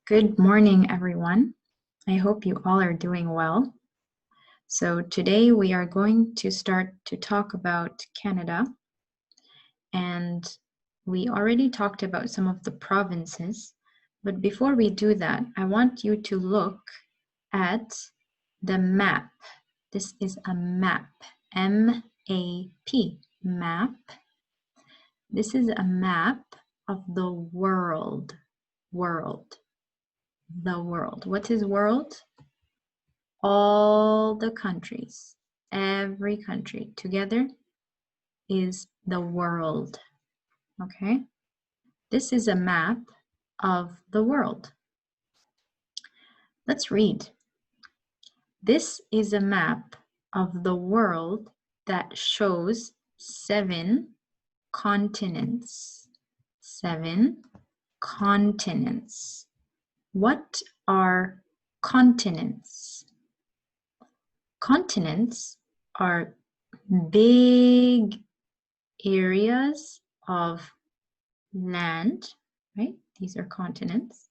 Good morning, everyone. I hope you all are doing well. So today we are going to start to talk about Canada, and we already talked about some of the provinces, but before we do that, I want you to look at the map. This is a map, M-A-P, map. This is a map of the world, the world. What is world? All the countries, every country together is the world, okay? This is a map of the world. Let's read. This is a map of the world that shows 7 continents. 7 continents. What are continents? Continents are big areas of land, right? These are continents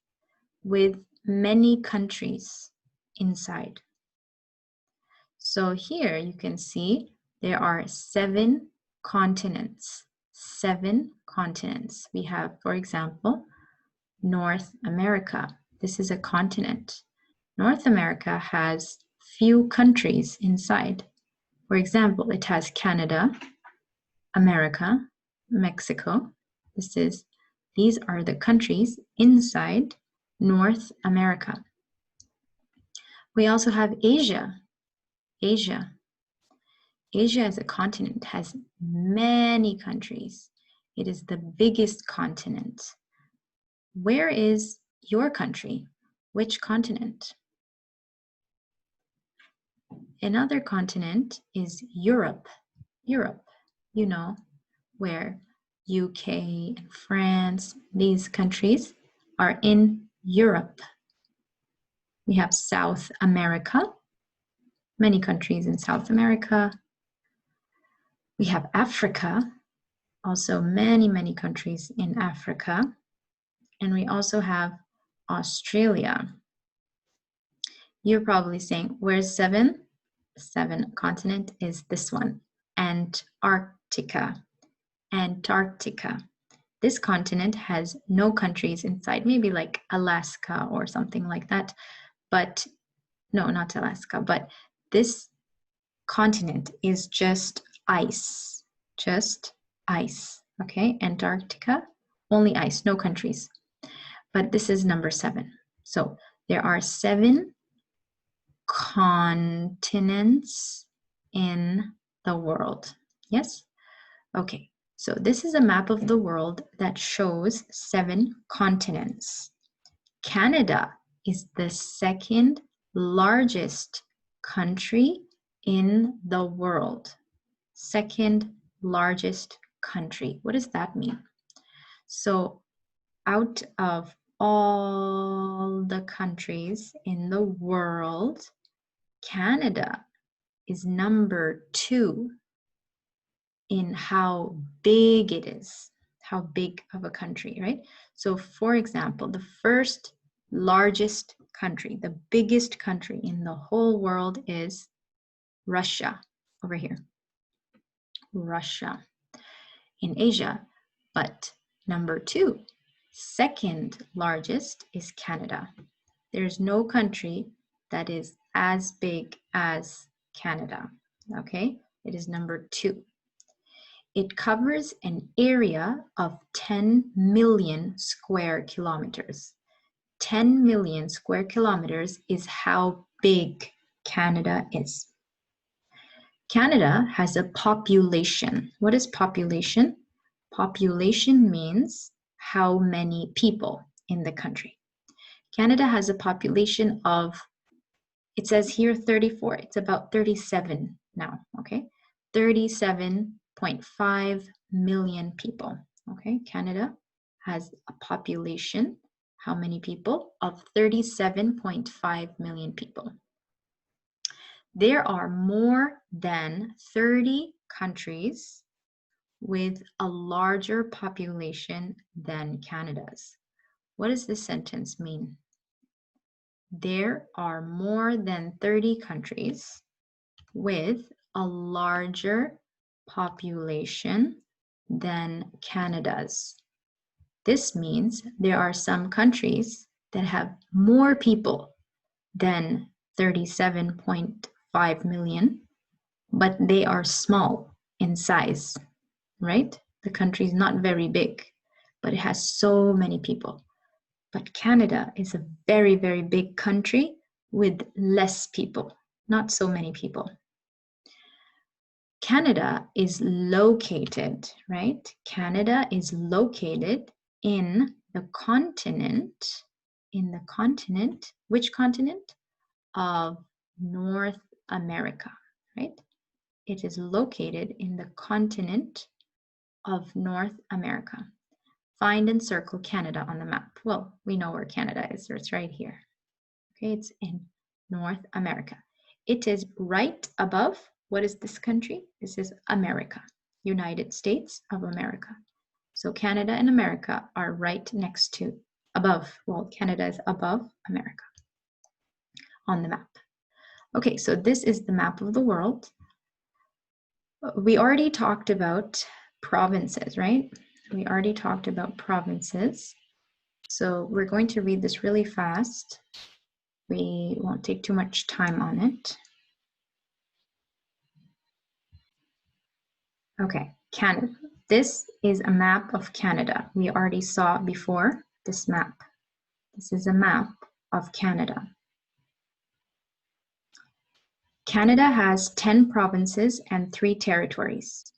with many countries inside. So here you can see there are 7 continents. 7 continents. We have, for example, North America. This is a continent. North America has few countries inside. For example, it has Canada, America, Mexico. These are the countries inside North America. We also have Asia. Asia as a continent has many countries. It is the biggest continent. Where is your country? Which continent? Another continent is Europe. Europe, you know, where UK and France, these countries are in Europe. We have South America, many countries in South America. We have Africa, also many countries in Africa. And we also have Australia. You're probably saying, where's 7? 7 continent is this one, Antarctica. Antarctica. This continent has no countries inside, maybe like Alaska or something like that. But no, not Alaska, but this continent is just ice, okay? Antarctica, only ice, no countries. But this is number 7. So there are 7 continents in the world, yes? Okay, so this is a map of the world that shows 7 continents. Canada is the second largest country in the world. Second largest country. What does that mean? So out of all the countries in the world, Canada is number 2 in how big it is, how big of a country, right? So for example, the first largest country, the biggest country in the whole world is Russia, over here. Russia in Asia, but number 2, second largest is Canada. There's no country that is as big as Canada, okay? It is number 2. It covers an area of 10 million square kilometers. 10 million square kilometers is how big Canada is. Canada has a population. What is population? Population means how many people in the country. Canada has a population of, it says here 34, it's about 37 now, okay? 37.5 million people, okay? Canada has a population, how many people? Of 37.5 million people. There are more than 30 countries with a larger population than Canada's. What does this sentence mean? there are more than 30 countries with a larger population than Canada's. This means there are some countries that have more people than 37.5 million, but they are small in size, right? The country is not very big, but it has so many people. But Canada is a very, very big country with less people, not so many people. Canada is located, right? Canada is located in the continent, which continent? Of North America, right? It is located in the continent of North America. Find and circle Canada on the map. Well, we know where Canada is, so it's right here. Okay, it's in North America. It is right above, what is this country? This is America, United States of America. So Canada and America are right next to, above, well, Canada is above America on the map. Okay, so this is the map of the world. We already talked about provinces, right? We already talked about provinces. So we're going to read this really fast. We won't take too much time on it. Okay, Canada. This is a map of Canada. We already saw before this map. This is a map of Canada. Canada has 10 provinces and 3 territories.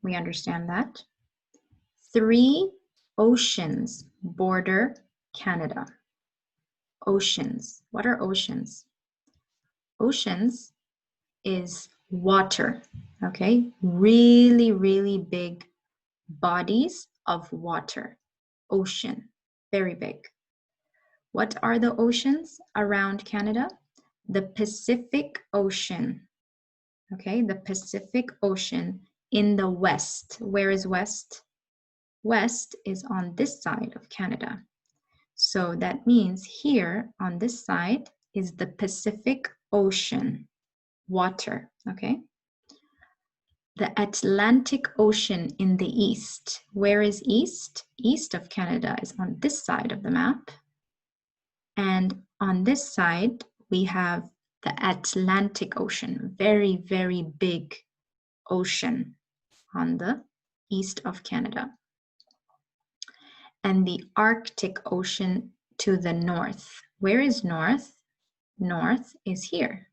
We understand that. 3 oceans border Canada. Oceans. What are oceans? Oceans is water, okay? Really, really big bodies of water. Ocean, very big. What are the oceans around Canada? The Pacific Ocean, okay? The Pacific Ocean in the west. Where is west? West is on this side of Canada. So that means here on this side is the Pacific Ocean, water, okay? The Atlantic Ocean in the east. Where is east? East of Canada is on this side of the map. And on this side, we have the Atlantic Ocean, very, very big ocean on the east of Canada. And the Arctic Ocean to the north. Where is north? North is here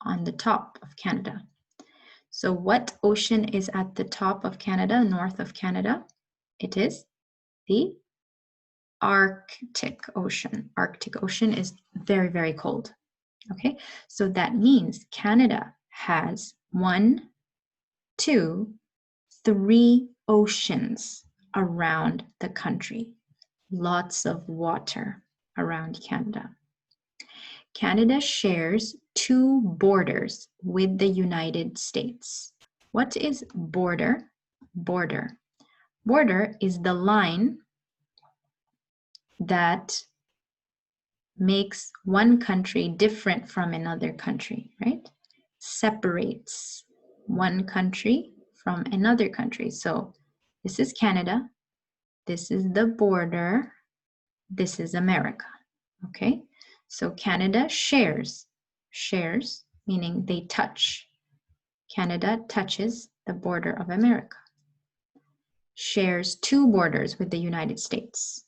on the top of Canada. So what ocean is at the top of Canada, north of Canada? It is the Arctic Ocean. Arctic Ocean is very, very cold. Okay, so that means Canada has 1, 2, 3 oceans around the country. Lots of water around Canada. Canada shares 2 borders with the United States. What is border? Border. Border is the line that makes one country different from another country, right? Separates one country from another country. So this is Canada. This is the border. This is America, okay? So Canada shares meaning they touch. Canada touches the border of America. Shares 2 borders with the United States.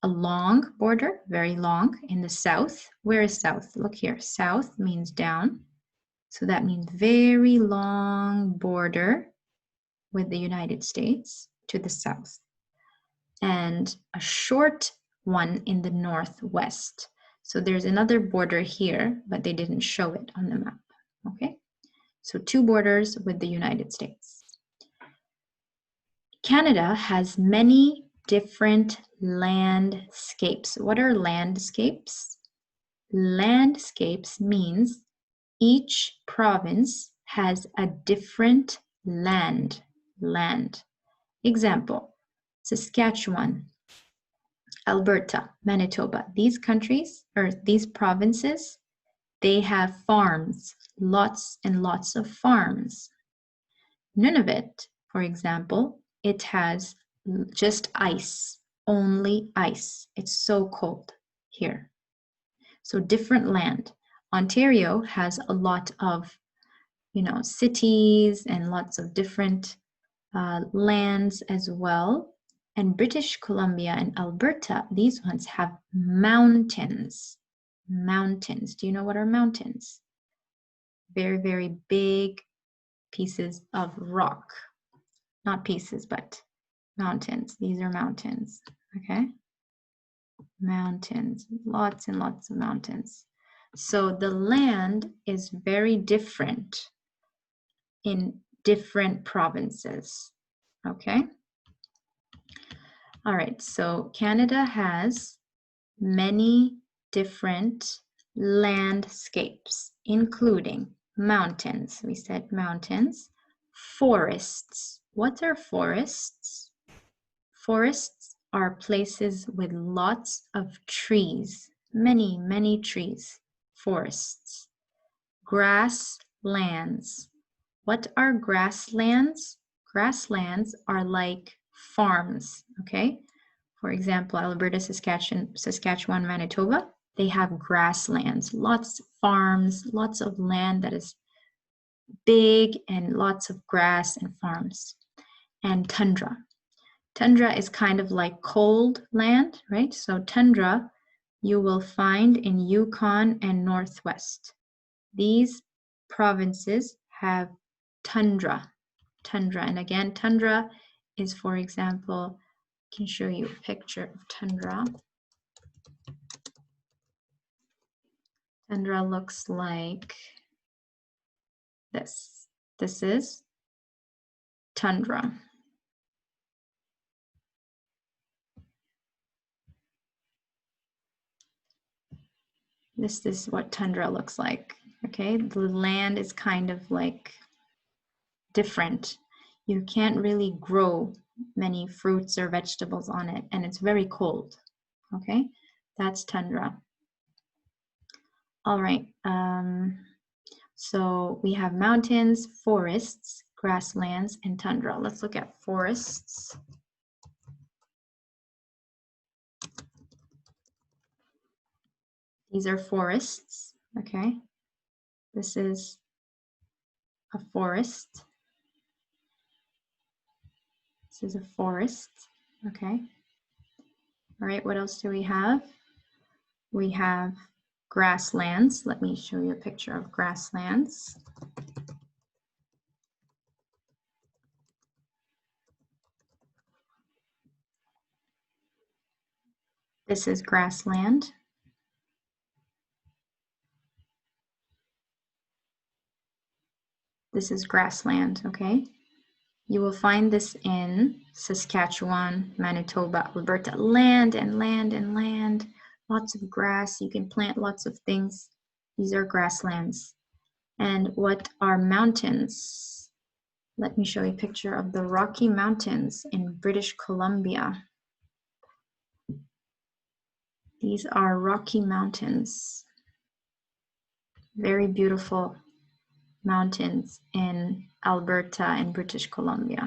A long border, very long, in the south. Where is south? Look here, south means down. So that means very long border with the United States to the south. And a short one in the northwest. So there's another border here, but they didn't show it on the map, okay? So 2 borders with the United States. Canada has many different landscapes. What are landscapes? Landscapes means each province has a different land. Example, Saskatchewan. Alberta, Manitoba. These countries, or these provinces, they have farms, lots and lots of farms. Nunavut, for example, it has just ice, only ice. It's so cold here. So different land. Ontario has a lot of, cities and lots of different lands as well. And British Columbia and Alberta, these ones have mountains. Mountains. Do you know what are mountains? Very, very big pieces of rock. Not pieces, but mountains. These are mountains, okay? Mountains, lots and lots of mountains. So the land is very different in different provinces, okay? All right, so Canada has many different landscapes, including mountains. We said mountains, forests. What are forests? Forests are places with lots of trees, many, many trees, forests. Grasslands. What are grasslands? Grasslands are like farms, okay? For example, Alberta, Saskatchewan, Manitoba, they have grasslands, lots of farms, lots of land that is big and lots of grass and farms. And tundra. Tundra is kind of like cold land, right? So tundra you will find in Yukon and Northwest. These provinces have tundra. Tundra, and again, tundra is, for example, I can show you a picture of tundra. Tundra looks like this. This is tundra. This is what tundra looks like, okay? The land is kind of like different. You can't really grow many fruits or vegetables on it, and it's very cold, okay? That's tundra. All right, so we have mountains, forests, grasslands, and tundra. Let's look at forests. These are forests, okay? This is a forest. This is a forest, okay? All right, what else do we have? We have grasslands. Let me show you a picture of grasslands. This is grassland. This is grassland, okay? You will find this in Saskatchewan, Manitoba, Alberta. Land and land and land. Lots of grass. You can plant lots of things. These are grasslands. And what are mountains? Let me show you a picture of the Rocky Mountains in British Columbia. These are Rocky Mountains. Very beautiful mountains in Alberta and British Columbia.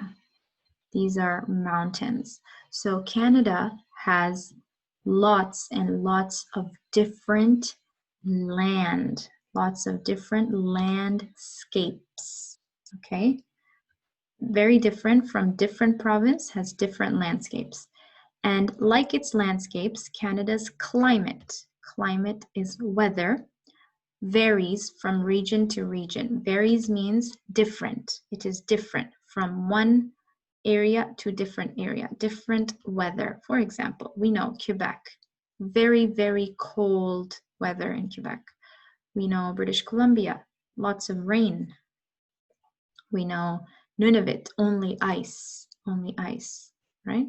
These are mountains. So Canada has lots and lots of different land, lots of different landscapes, okay? Very different from different province, has different landscapes. And like its landscapes, Canada's climate is weather, varies from region to region. Varies means different. It is different from one area to different area, different weather. For example, we know Quebec, very, very cold weather in Quebec. We know British Columbia, lots of rain. We know Nunavut, only ice, right?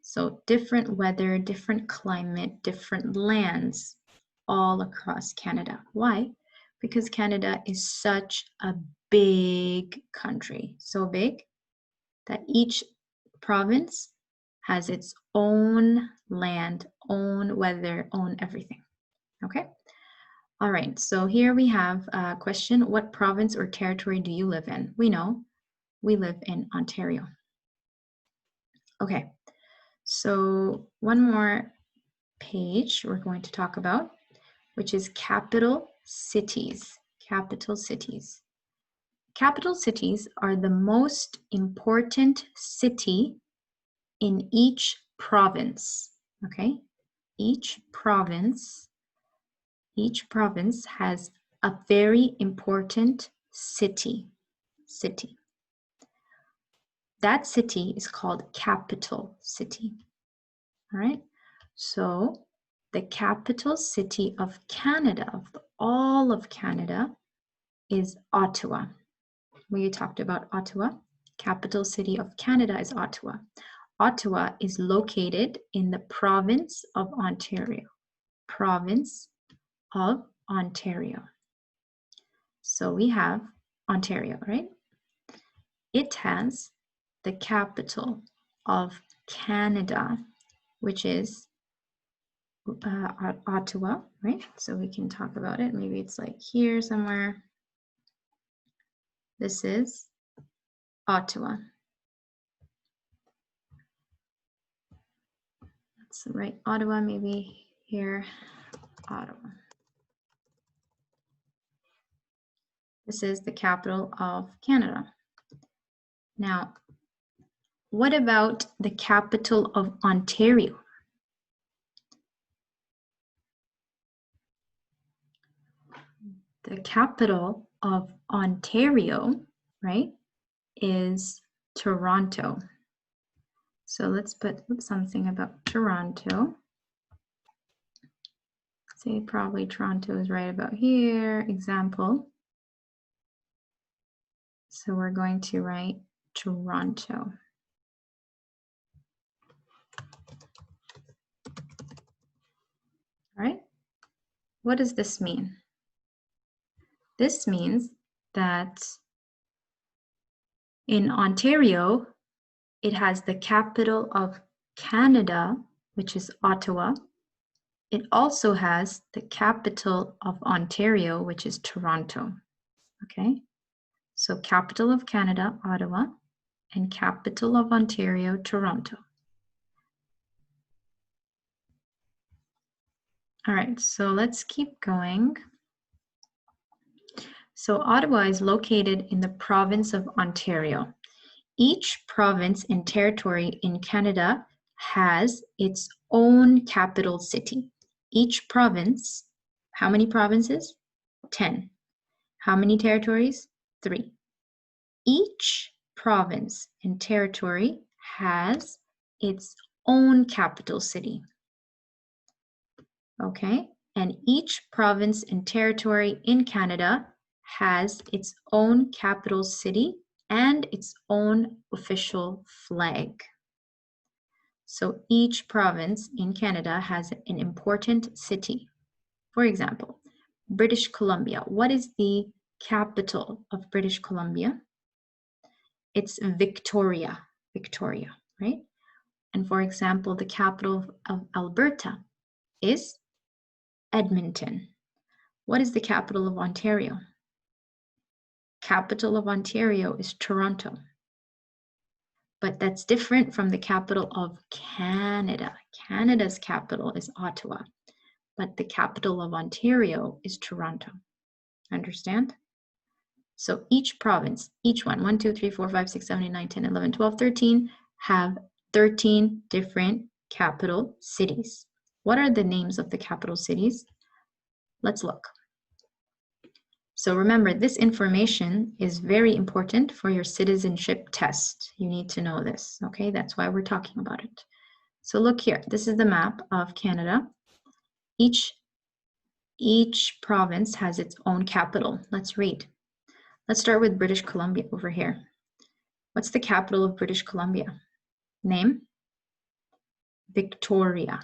So different weather, different climate, different lands all across Canada. Why? Because Canada is such a big country, so big that each province has its own land, own weather, own everything. Okay? All right, so here we have a question. What province or territory do you live in? We know we live in Ontario. Okay, so one more page we're going to talk about, which is capital cities. Capital cities. Capital cities are the most important city in each province, okay? Each province has a very important city. That city is called capital city, all right? So the capital city of Canada, of all of Canada, is Ottawa. We talked about Ottawa. Capital city of Canada is Ottawa. Ottawa is located in the province of Ontario. Province of Ontario. So we have Ontario, right? It has the capital of Canada, which is Ottawa, right? So we can talk about it. Maybe it's like here somewhere. This is Ottawa. Let's write Ottawa, maybe here, Ottawa. This is the capital of Canada. Now, what about the capital of Ontario? The capital of Ontario, right, is Toronto. So let's put something about Toronto. Say probably Toronto is right about here, example. So we're going to write Toronto. All right, what does this mean? This means that in Ontario, it has the capital of Canada, which is Ottawa. It also has the capital of Ontario, which is Toronto. Okay, so capital of Canada, Ottawa, and capital of Ontario, Toronto. All right, so let's keep going. So Ottawa is located in the province of Ontario. Each province and territory in Canada has its own capital city. Each province, how many provinces? 10. How many territories? 3. Each province and territory has its own capital city. Okay, and each province and territory in Canada has its own capital city and its own official flag. So each province in Canada has an important city. For example, British Columbia. What is the capital of British Columbia? It's Victoria, right? And for example, the capital of Alberta is Edmonton. What is the capital of Ontario? Capital of Ontario is Toronto. But that's different from the capital of Canada. Canada's capital is Ottawa, but the capital of Ontario is Toronto. Understand? So each province, each one, 1, 2, 3, 4, 5, 6, 7, 8, 9, 10, 11, 12, 13, have 13 different capital cities. What are the names of the capital cities? Let's look. So remember, this information is very important for your citizenship test. You need to know this, okay? That's why we're talking about it. So look here, this is the map of Canada. Each province has its own capital. Let's read. Let's start with British Columbia over here. What's the capital of British Columbia? Name? Victoria.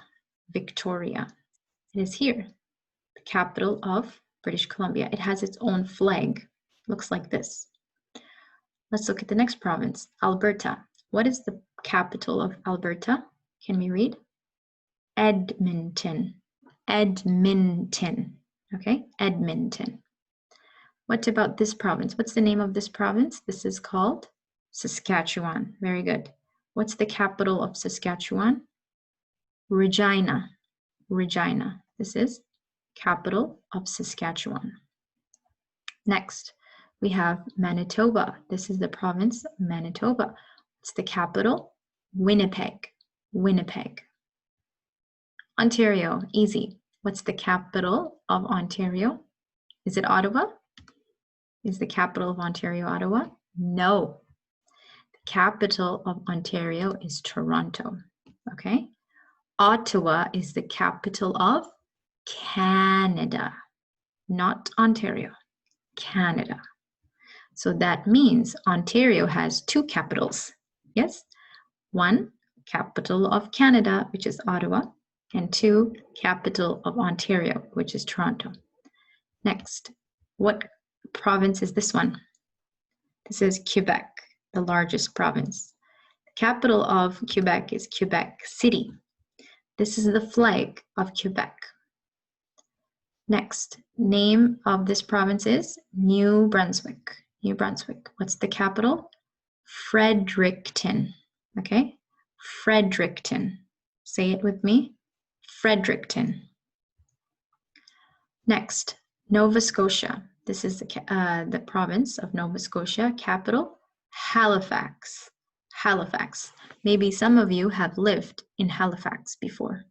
Victoria. It is here, the capital of British Columbia. It has its own flag. Looks like this. Let's look at the next province, Alberta. What is the capital of Alberta? Can we read? Edmonton. Edmonton. Okay, Edmonton. What about this province? What's the name of this province? This is called Saskatchewan. Very good. What's the capital of Saskatchewan? Regina. Regina. This is capital of Saskatchewan. Next, we have Manitoba. This is the province of Manitoba. What's the capital? Winnipeg. Winnipeg. Ontario, easy. What's the capital of Ontario? Is it Ottawa? Is the capital of Ontario Ottawa? No. The capital of Ontario is Toronto. Okay. Ottawa is the capital of Canada, not Ontario, Canada. So that means Ontario has two capitals. Yes. One, capital of Canada, which is Ottawa, and two, capital of Ontario, which is Toronto. Next, what province is this one? This is Quebec, the largest province. The capital of Quebec is Quebec City. This is the flag of Quebec. Next, name of this province is New Brunswick. New Brunswick. What's the capital? Fredericton. Okay, Fredericton. Say it with me. Fredericton. Next, Nova Scotia. This is the province of Nova Scotia. Capital, Halifax. Halifax. Maybe some of you have lived in Halifax before.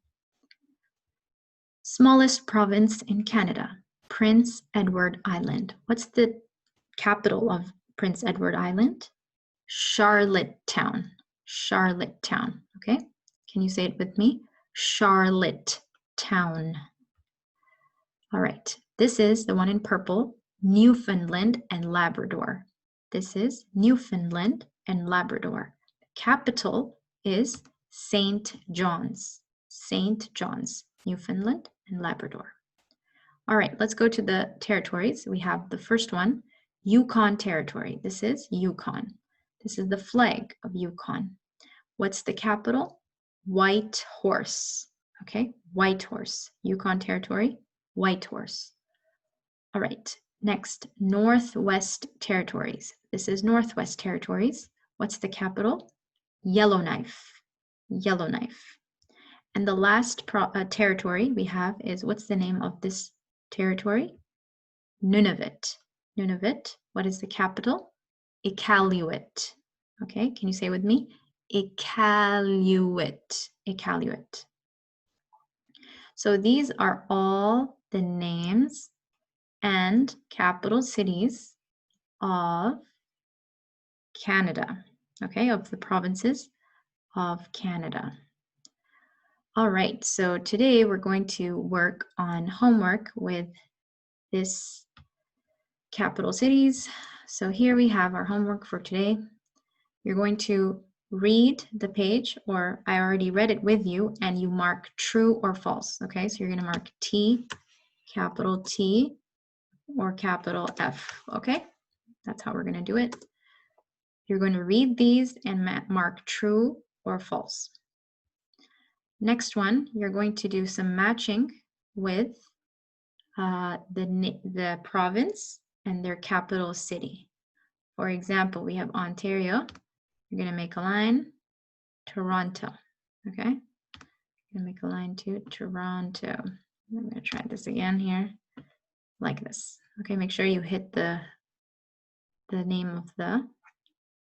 Smallest province in Canada, Prince Edward Island. What's the capital of Prince Edward Island? Charlottetown. Charlottetown. Okay, can you say it with me? Charlottetown. All right, this is the one in purple, Newfoundland and Labrador. This is Newfoundland and Labrador. The capital is St. John's. St. John's, Newfoundland and Labrador. All right, let's go to the territories. We have the first one, Yukon Territory. This is Yukon. This is the flag of Yukon. What's the capital? Whitehorse. Okay, Whitehorse. Yukon Territory, Whitehorse. All right, next, Northwest Territories. This is Northwest Territories. What's the capital? Yellowknife. Yellowknife. And the last territory we have is, what's the name of this territory? Nunavut. Nunavut. What is the capital? Iqaluit. Okay, can you say it with me? Iqaluit. Iqaluit. So these are all the names and capital cities of Canada, okay, of the provinces of Canada. All right, so today we're going to work on homework with this capital cities. So here we have our homework for today. You're going to read the page, or I already read it with you, and you mark true or false, okay? So you're gonna mark T, capital T, or capital F, okay? That's how we're gonna do it. You're going to read these and mark true or false. Next one, you're going to do some matching with the province and their capital city. For example, we have Ontario. You're going to make a line, Toronto, okay? You're going to make a line to Toronto. I'm going to try this again here, like this. Okay, make sure you hit the name of the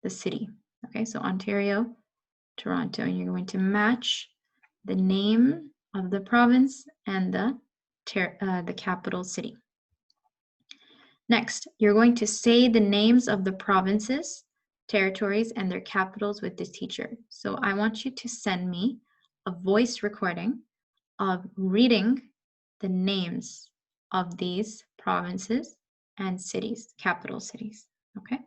city. Okay, so Ontario, Toronto, and you're going to match the name of the province and the capital city. Next, you're going to say the names of the provinces, territories, and their capitals with the teacher. So I want you to send me a voice recording of reading the names of these provinces and cities, capital cities, okay?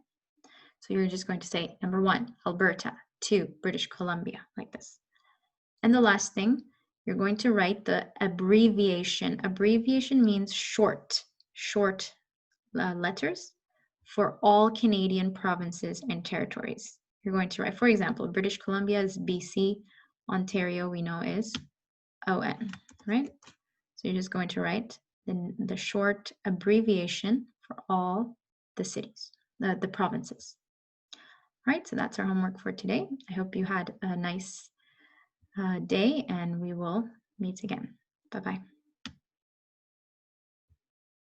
So you're just going to say, number 1, Alberta, 2, British Columbia, like this. And the last thing, you're going to write the abbreviation. Abbreviation means short letters for all Canadian provinces and territories. You're going to write, for example, British Columbia is BC, Ontario we know is right? So you're just going to write the short abbreviation for all the cities, the provinces. All right, so that's our homework for today. I hope you had a nice day, and we will meet again. Bye-bye.